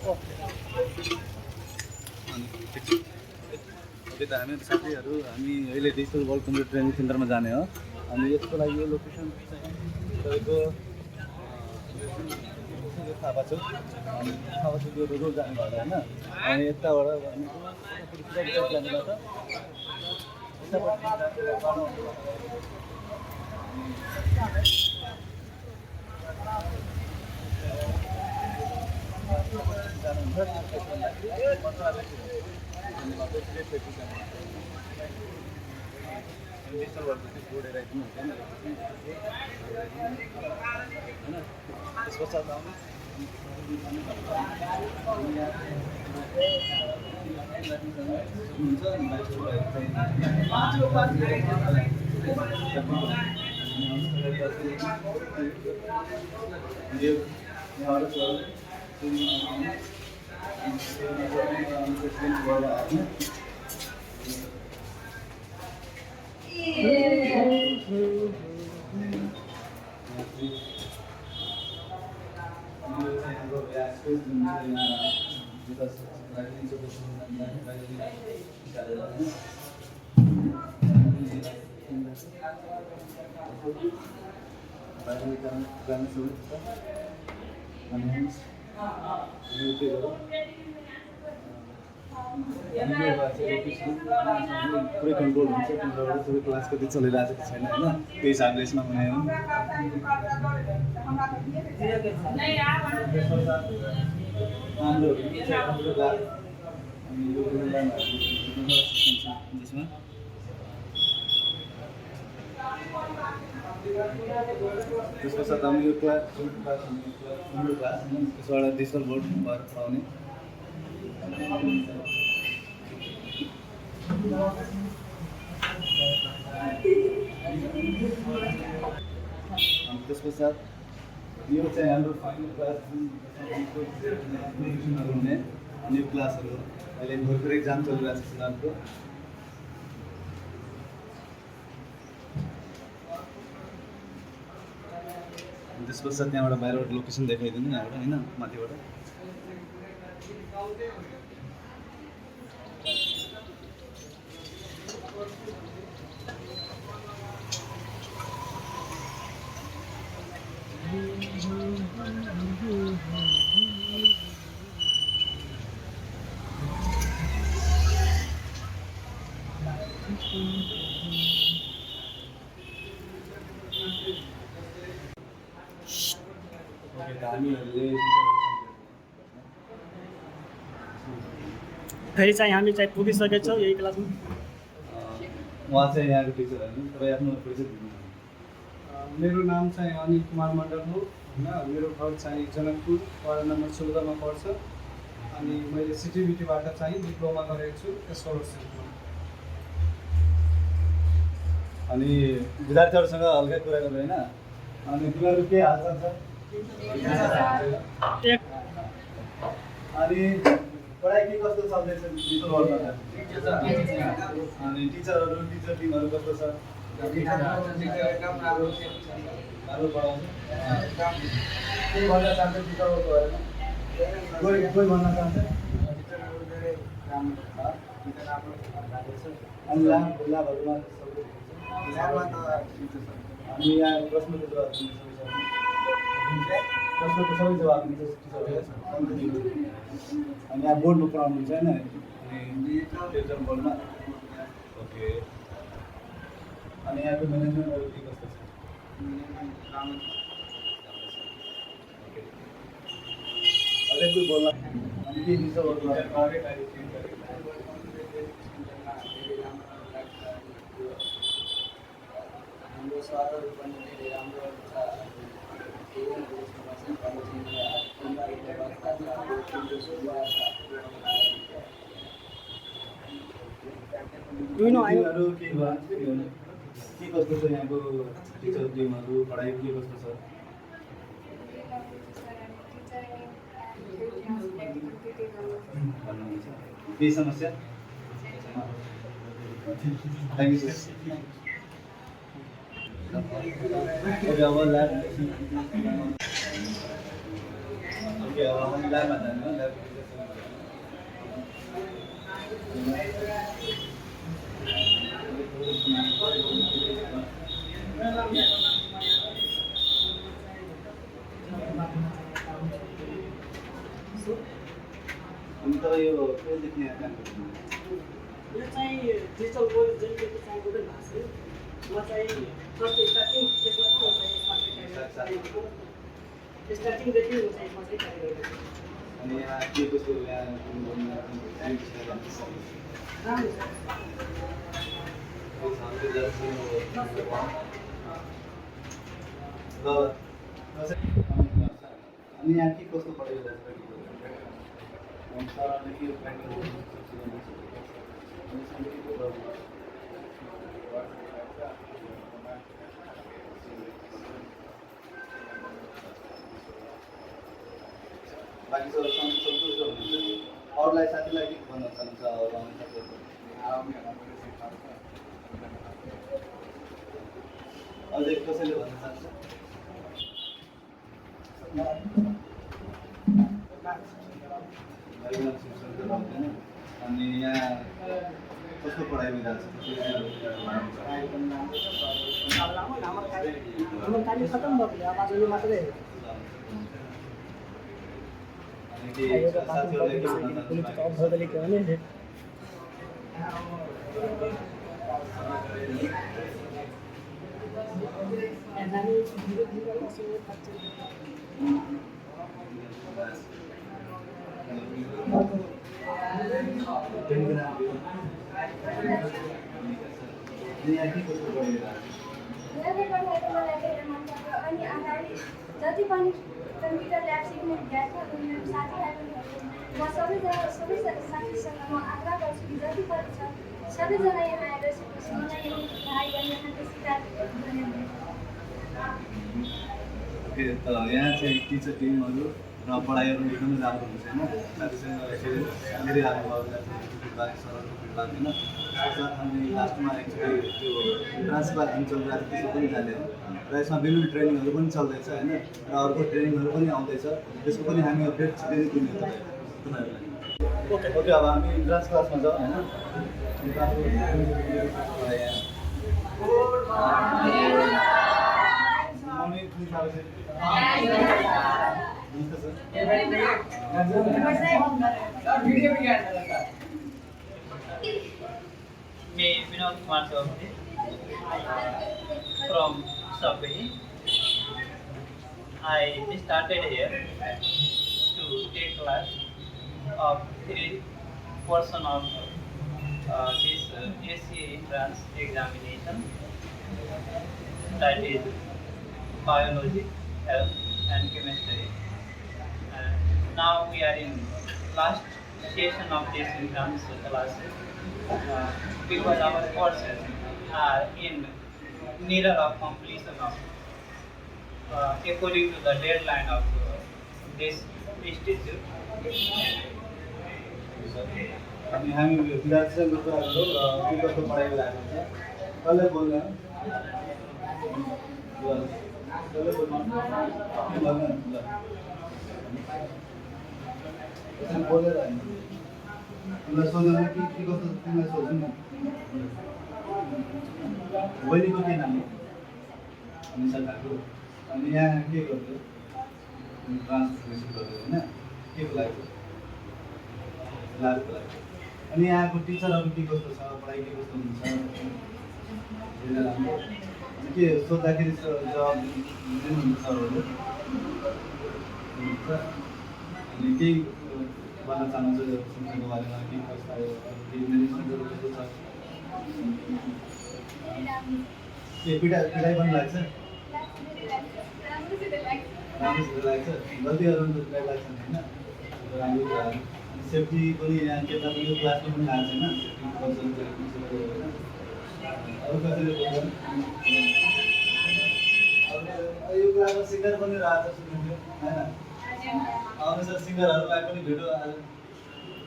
Okay त हामी साथीहरू हामी अहिले डिजिटल वर्ल्ड कम्प्युटर ट्रेनिङ सेन्टरमा जाने हो। अनि यसको लागि यो लोकेसन तपाईँको थापा चौक, अनि थापा चौक यो रोड जाने भएर होइन। अनि यताबाट जाने बाटो पुरै कन्ट्रोल हुन्छ। तिमीबाट सबै क्लास कति चलिरहेको छैन होइन, त्यही हिसाबले यसमा बनायो। त्यसको साथ हामी यो क्लास त्यसबाट डिजिटल बोर्ड भएर पढाउने। त्यसको साथ यो चाहिँ हाम्रो फाइनल क्लास हुने न्यू क्लासहरू अहिले भर्खर एक्जाम चलिरहेको छ सुनारको। त्यस पश्चात त्यहाँबाट बाहिरबाट लोकेसन देखाइदिनु यहाँबाट होइन, माथिबाट। फेरि चाहिँ हामी चाहिँ पुगिसकेछौँ यही क्लासमा। उहाँ चाहिँ यहाँको टिचर होइन, तपाईँ आफ्नो परिचय दिनु। मेरो नाम चाहिँ अनिल कुमार मण्डल हो होइन। मेरो घर चाहिँ जनकपुर वार्ड नम्बर 16 मा पर्छ। अनि मैले सिटिभिटीबाट चाहिँ डिप्लोमा गरेको छु एस्ट्रोलजीमा। अनि विद्यार्थीहरूसँग हल्का कुरा गर्नु होइन। अनि तिमीहरू के हालचाल छ? अनि पढाइ के कस्तो चल्दैछ डिजिटल वर्ल्डमा? अनि टिचरहरू टिचर टिमहरू कस्तो छ? राम्रो पढाउँछ। के भन्न चाहन्छ टिचर वर्गको बारेमा? कोही भन्न चाहन्छ? अनि लाभहरूमा हामी यहाँ प्रश्नको जवाब दिन्छ, प्रश्नको सबै जवाब दिन्छ टिचरहरूले। अनि यहाँ बोर्डमा पढाउनुहुन्छ होइन, अनि डिजिटल बोर्डमा। ओके। अनि यहाँको म्यानेजमेन्टहरू के कस्तो छ? अझै कोही बोल्न? अनि के डिजिटल बोर्डमा हाम्रो स्वादहरू पनि धेरै राम्रो हुन्छ। तिमीहरू के कस्तो छ यहाँको टिचर टिमहरू, पढाइ के कस्तो छ? भन्नुहुन्छ केही समस्या? Thank you sir. Okay, okay अब हामी ल्याबमा जाने हो ल्याब अनि त यो कहिलेदेखि यहाँ काम गर्नुहुन्छ यो चाहिँ डिजिटल गोल्ड जुन चाहिँ गोल्ड भएको छ म चाहिँ फर्स्ट स्टार्टिङ स्टार्टिङदेखि म चाहिँ कार्य गरेको छु अनि यहाँ के कसो यहाँ अनि यहाँ के कस्तो पढाइरहेको बाँकी सब सन्तुष्ट हुनुहुन्छ अरूलाई साथीलाई के भन्न चाहन्छ अझै कसैले भन्न चाहन्छ अनि यहाँ कस्तो पढाइ कार्य खत्म भयो अब आज यो मात्रै साथीहरूलाई के भन्न चाहन्छ जति पनि कम्प्युटर ल्याब सिक्ने विद्यार्थीहरू मेरो साथीभाइ पनि म सबै साथीसँग म आग्रह गर्छु कि जति पनि छ सबैजना यहाँ आएर सिकोस् मलाई यही भाइ बहिनीहरूको सिकाएको त यहाँ चाहिँ टिचर टिमहरू र पढाइहरू एकदमै राम्रो हुन्छ होइन साथीसँग धेरै राम्रो फिडब्याक सरहरूको फिडब्याक होइन साथ हामी लास्टमा एक्चुली त्यो डान्स क्लास जुन चलिरहेको त्यसो पनि जाने हो र यसमा विभिन्न ट्रेनिङहरू पनि चल्दैछ होइन र अर्को ट्रेनिङहरू पनि आउँदैछ त्यसको पनि हामी अपडेट छिटै नै दिने तपाईँहरूलाई ओके अब हामी डान्स क्लासमा जाउँ होइन May Vinod Kumar Chaudhary from Subway. I started here to take class of 3 portion of this SCA entrance examination, that is biology, health and chemistry. Now we are in last session of this entrance classes because our courses are in near of completion of according to the deadline of this institute. अनि हामी विद्यार्थीसँग कुराहरू के कस्तो पढाइ भएको छ कसले बोल्ने कसले बोलेर होइन तिमीलाई सोध्नु कि कस्तो तिमीलाई सोध्नु न बहिनीको के नाम हो निशा ठाकुर अनि यहाँ के गर्दै ट्रान्सफर्मेसन गर्दै होइन के को लागि लाभको लागि अनि यहाँको टिचरहरू के कस्तो छ पढाइ के कस्तो हुन्छ राम्रो अनि के सोद्धाखेरि जवाब दिनुहुन्छ सरहरूले अनि केही भन्न चाहनुहुन्छ शिक्षाको बारेमा के कस्तो म्यानेजमेन्टहरू कस्तो छ के पिटाइ पनि लाग्छ राम्रो लाग्छ गल्तीहरू पनि लाग्छ होइन राम्रो कुराहरू सेफ्टी पनि यहाँ केटा पनि क्लासमा पनि आएको छैन सेफ्टी अरू कसैले बोल्दैन यो कुराको सिङ्गर पनि रहेछ सुन्नु होइन आउने सर सिङ्गरहरूलाई पनि भेटो आज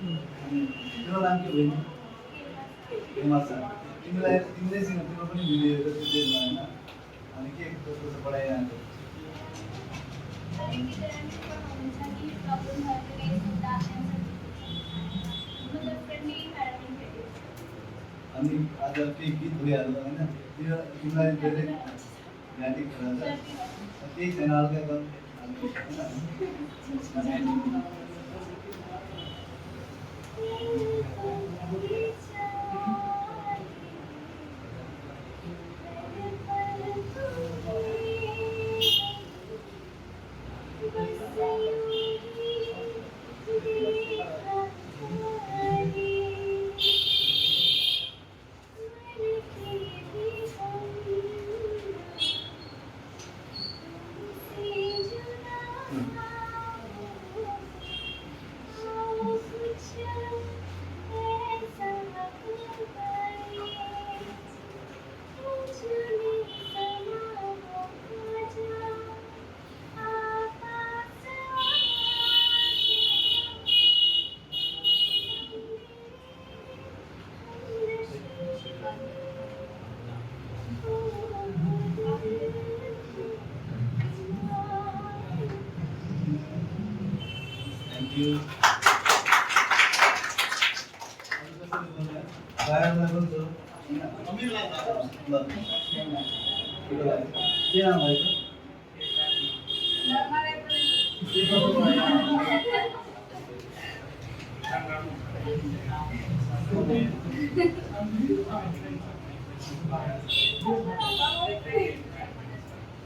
तिम्रो नाम के भयो फेमस छ तिमीलाई तिमीले सिङ्गर तिम्रो पनि भिडियोहरू त्यो होइन अनि के कस्तो छ पढाइ यहाँको अनि आज केही गीत भइहाल्यो होइन तिमीलाई धेरै ज्ञानी कुरा छ केही छैन हल्का गर Thank you. के नाम भएको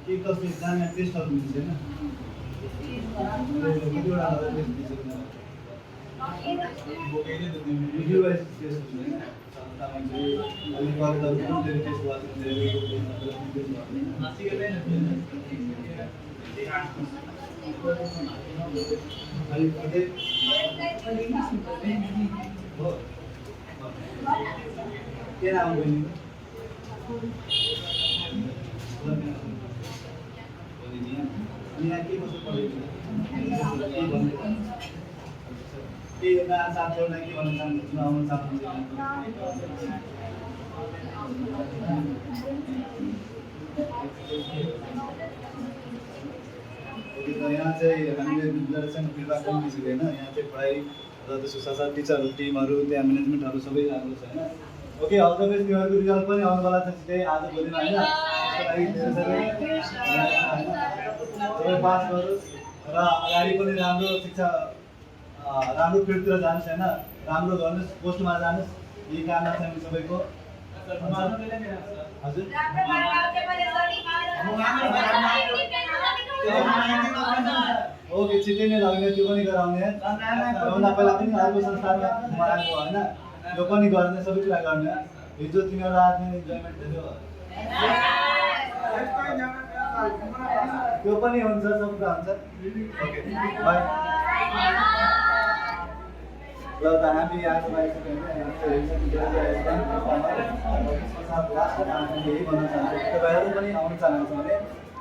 के कस्तो जाने टेस्टहरू हुन्छ होइन भिडियो वाइज टेस्ट हुन्छ के नाम बहिनी यहाँ के कसो पढेको के साथीहरूलाई के भन्न चाहनुहुन्छ सुनाउन चाहनुहुन्छ यहाँ चाहिँ हामीले विद्यालयसँग फिडब्याक पनि दिएको होइन यहाँ चाहिँ पढाइ र त्यसको साथसाथ टिचरहरू टिमहरू त्यहाँ म्यानेजमेन्टहरू सबै राम्रो छ होइन ओके अल द बेस्ट तिमीहरूको रिजल्ट पनि आउनुवाला छ छिटै आज भोलिमा होइन त्यसको लागि धेरै सबै पास गरोस् र अगाडि पनि राम्रो शिक्षा राम्रो फिल्डतिर जानुहोस् होइन राम्रो गर्नुहोस् पोस्टमा जानुहोस् यही कामना छ हामी सबैको हजुर ओके छिट्टै नै लाग्ने त्यो पनि गराउने भन्दा पहिला पनि अर्को संस्थानमा आएको होइन यो पनि गर्ने सबै कुरा गर्ने हिजो तिमीहरू आफ्नो इन्जोयमेन्ट थियो त्यो पनि हुन्छ सब कुरा हुन्छ ओके बाई ल त हामी आएको यही भन्न चाहन्छु तपाईँहरू पनि आउन चाहनुहुन्छ भने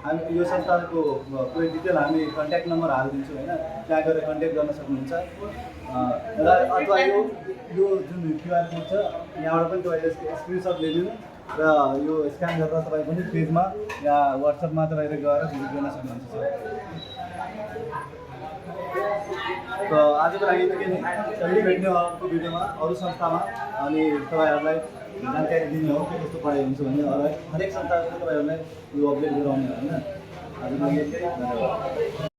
हामी यो संस्थानको पुरै डिटेल हामी कन्ट्याक्ट नम्बर हालिदिन्छु होइन त्यहाँ गएर कन्ट्याक्ट गर्न सक्नुहुन्छ र अथवा यो जुन क्युआर कोड छ यहाँबाट पनि तपाईँले स्क्रिनसट लिइदिनु र यो स्क्यान गरेर तपाईँ पनि पेजमा या वाट्सएपमा तपाईँले गएर भिजिट गर्न सक्नुहुन्छ त आजको लागि त के नि कहिले भेट्ने अर्को भिडियोमा अरू संस्थामा अनि तपाईँहरूलाई जानकारी दिने हो के कस्तो पढाइ हुन्छ भने हरेक संस्थाको तपाईँहरूलाई यो अपडेट गराउने होइन आजको लागि यति धन्यवाद।